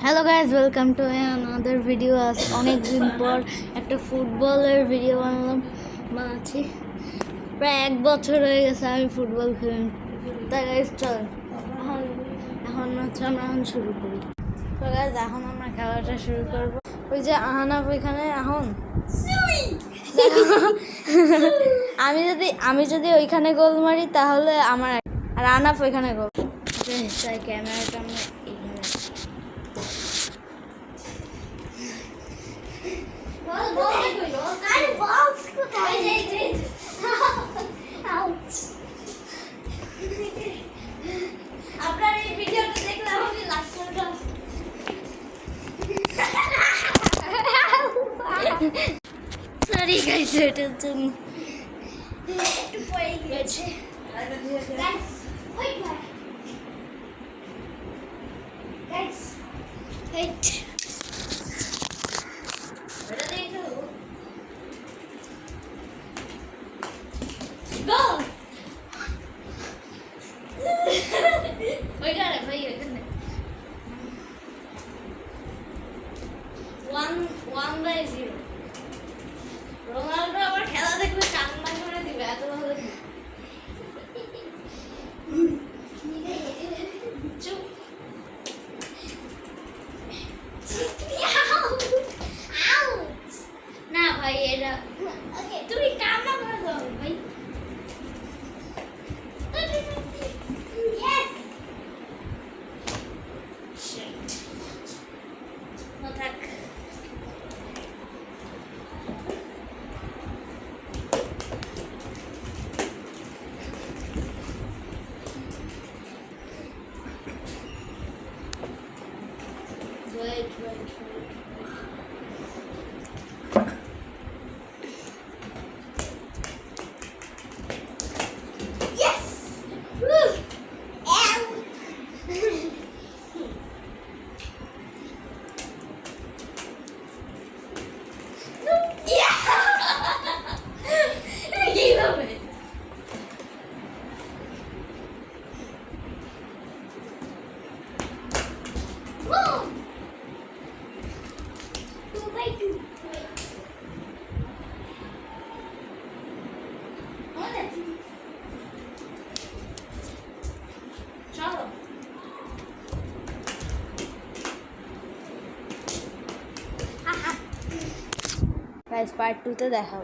Hello guys, welcome to another video. আজ অনেক দিন পর একটা ফুটবলের ভিডিও বানাচ্ছি। প্রায় 1 বছর হয়ে গেছে আমি ফুটবল খেলি। তাই গাইজ চল এখন আমরা শুরু করি। তো গাইজ এখন আমরা খেলাটা শুরু করবো। ওই যে আহনাফ ওইখানে এখন আমি যদি ওইখানে গোল মারি তাহলে আমার, আর আহনাফ ওইখানে গোল। তাই ক্যামেরাটা আমরা এইখানে আপনার এই ভিডিওটা দেখলে আমি লাইক করব। সরি গাইস, এটার জন্য একটু পড়ে গেছে। গাইস হেট এটা দেখো গো ওইখানে ভাই ওইখানে 1-0 রোনাল্ডো আবার খেলা দেখলে কান্না করে দিবে, এত ভালো চুপ। না ভাই এটা তুমি কান্না করে দাও ভাই। Wait. Yes! Woo! Guys, part 2 তে দেখা হবে।